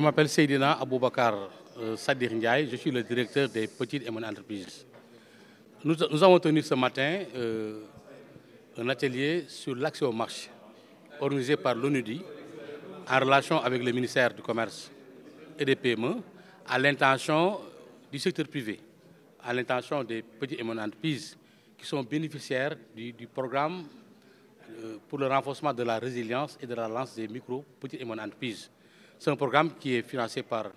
m'appelle Seydina Aboubakar Sadir Ndiaye, je suis le directeur des petites et moyennes entreprises. Nous avons tenu ce matin un atelier sur l'accès au marché organisé par l'ONUDI en relation avec le ministère du Commerce et des PME à l'intention du secteur privé, à l'intention des petites et moyennes entreprises qui sont bénéficiaires du programme pour le renforcement de la résilience et de la relance des micro, petites et moyennes entreprises. C'est un programme qui est financé par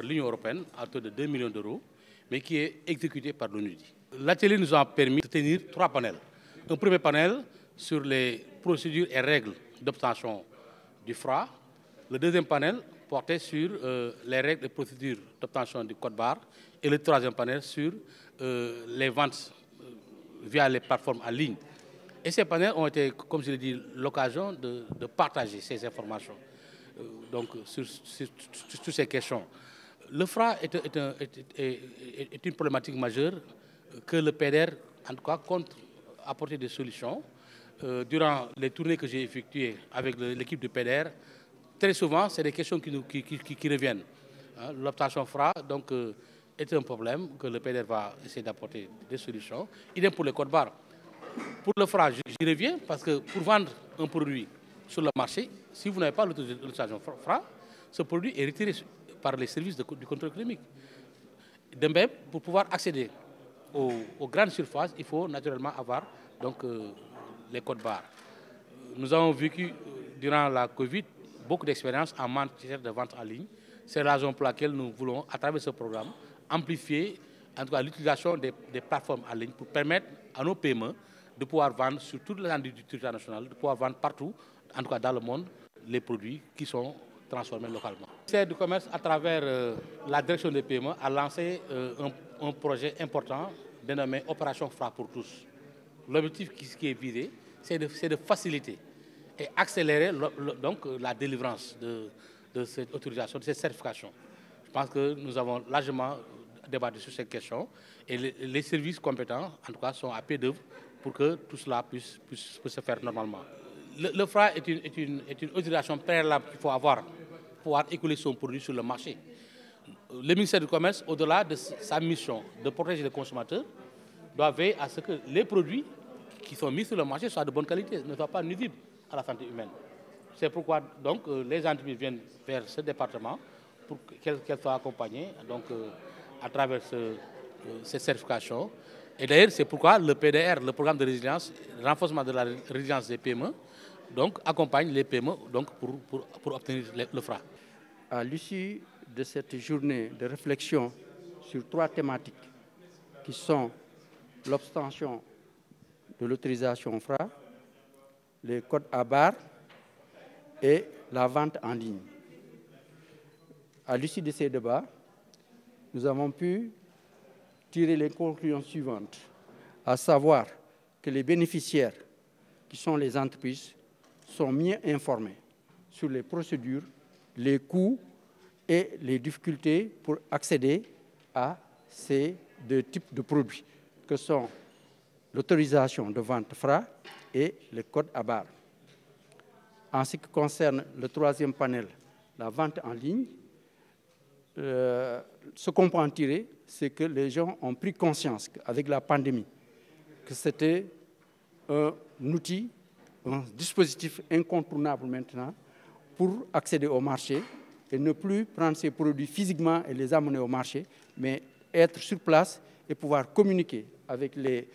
l'Union européenne à hauteur de 2 millions d'euros, mais qui est exécuté par l'ONUDI. L'atelier nous a permis de tenir 3 panels. Un premier panel sur les procédures et règles d'obtention du FRA. Le deuxième panel portait sur les règles et procédures d'obtention du code barre. Et le troisième panel sur les ventes via les plateformes en ligne. Et ces panels ont été, comme je l'ai dit, l'occasion de partager ces informations donc, sur ces questions. Le FRA est une problématique majeure que le PDR, en tout cas, compte apporter des solutions. Durant les tournées que j'ai effectuées avec l'équipe du PDR, très souvent, c'est des questions qui reviennent. L'obtention FRA donc, est un problème que le PDR va essayer d'apporter des solutions. Idem pour les codes barres. Pour le FRA, j'y reviens parce que pour vendre un produit sur le marché, si vous n'avez pas l'autorisation FRA, ce produit est retiré par les services du contrôle économique. De même, pour pouvoir accéder aux grandes surfaces, il faut naturellement avoir donc, les codes barres. Nous avons vécu durant la Covid beaucoup d'expériences en matière de vente en ligne. C'est la raison pour laquelle nous voulons, à travers ce programme, amplifier en tout cas l'utilisation des plateformes en ligne pour permettre à nos PME de pouvoir vendre sur toute l'étendue du territoire national, de pouvoir vendre partout, en tout cas dans le monde, les produits qui sont transformés localement. Le ministère du Commerce, à travers la direction des PME, a lancé un projet important dénommé Opération FRA pour tous. L'objectif qui est visé, c'est de faciliter et accélérer donc, la délivrance de cette autorisation, de cette certification. Je pense que nous avons largement débattu sur cette question et les services compétents, en tout cas, sont à pied d'œuvre pour que tout cela puisse se faire normalement. Le FRA est une autorisation préalable qu'il faut avoir pour pouvoir écouler son produit sur le marché. Le ministère du Commerce, au-delà de sa mission de protéger les consommateurs, doit veiller à ce que les produits qui sont mis sur le marché soient de bonne qualité, ne soient pas nuisibles à la santé humaine. C'est pourquoi donc, les entreprises viennent vers ce département pour qu'elles soient accompagnées donc, à travers ces certifications. Et d'ailleurs, c'est pourquoi le PDR, le programme de résilience, renforcement de la résilience des PME, donc, accompagne les PME donc, pour obtenir le FRA. À l'issue de cette journée de réflexion sur 3 thématiques qui sont l'obtention de l'autorisation FRA, les codes à barre et la vente en ligne. À l'issue de ces débats, nous avons pu tirer les conclusions suivantes, à savoir que les bénéficiaires, qui sont les entreprises, sont mieux informés sur les procédures, les coûts et les difficultés pour accéder à ces 2 types de produits, que sont l'autorisation de vente FRA et le code à barre. En ce qui concerne le 3e panel, la vente en ligne, ce qu'on peut en tirer, c'est que les gens ont pris conscience avec la pandémie que c'était un outil, un dispositif incontournable maintenant pour accéder au marché et ne plus prendre ces produits physiquement et les amener au marché, mais être sur place et pouvoir communiquer avec les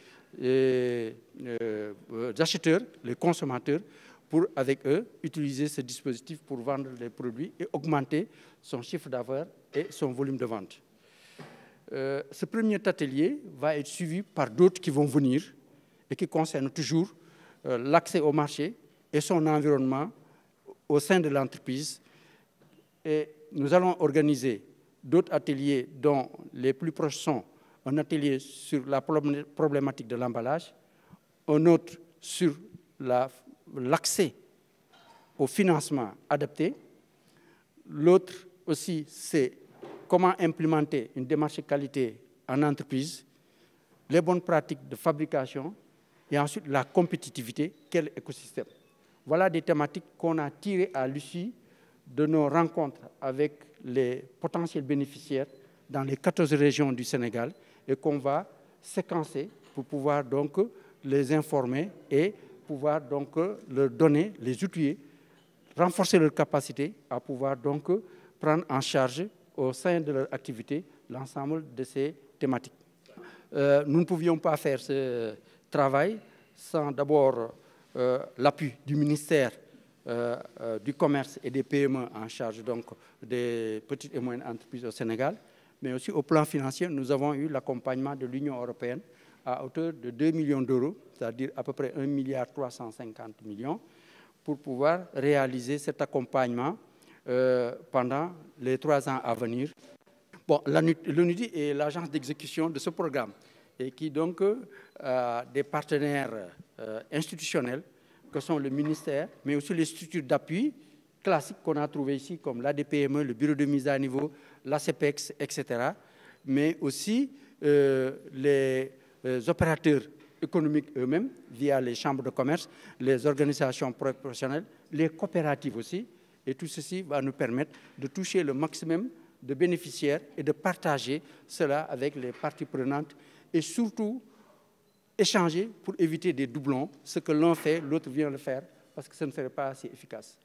acheteurs, les consommateurs, pour, avec eux, utiliser ce dispositif pour vendre les produits et augmenter son chiffre d'affaires et son volume de vente. Ce premier atelier va être suivi par d'autres qui vont venir et qui concernent toujours l'accès au marché et son environnement au sein de l'entreprise. Et nous allons organiser d'autres ateliers dont les plus proches sont un atelier sur la problématique de l'emballage, un autre sur l'accès au financement adapté. L'autre aussi, c'est comment implémenter une démarche qualité en entreprise, les bonnes pratiques de fabrication et ensuite la compétitivité, quel écosystème. Voilà des thématiques qu'on a tirées à l'issue de nos rencontres avec les potentiels bénéficiaires dans les 14 régions du Sénégal et qu'on va séquencer pour pouvoir donc les informer et pouvoir donc leur donner, les outiller, renforcer leur capacité à pouvoir donc prendre en charge au sein de leur activité l'ensemble de ces thématiques. Nous ne pouvions pas faire ce travail sans d'abord l'appui du ministère du Commerce et des PME en charge donc des petites et moyennes entreprises au Sénégal, mais aussi au plan financier, nous avons eu l'accompagnement de l'Union européenne à hauteur de 2 millions d'euros, c'est-à-dire à peu près 1,350 milliard pour pouvoir réaliser cet accompagnement pendant les 3 ans à venir. Bon, l'UNIDI est l'agence d'exécution de ce programme et qui donc a des partenaires institutionnels que sont le ministère, mais aussi les structures d'appui classiques qu'on a trouvées ici, comme l'ADPME, le bureau de mise à niveau, l'ACPEX, etc., mais aussi les opérateurs économiques eux-mêmes, via les chambres de commerce, les organisations professionnelles, les coopératives aussi, et tout ceci va nous permettre de toucher le maximum de bénéficiaires et de partager cela avec les parties prenantes et surtout échanger pour éviter des doublons. Ce que l'un fait, l'autre vient le faire parce que ce ne serait pas assez efficace.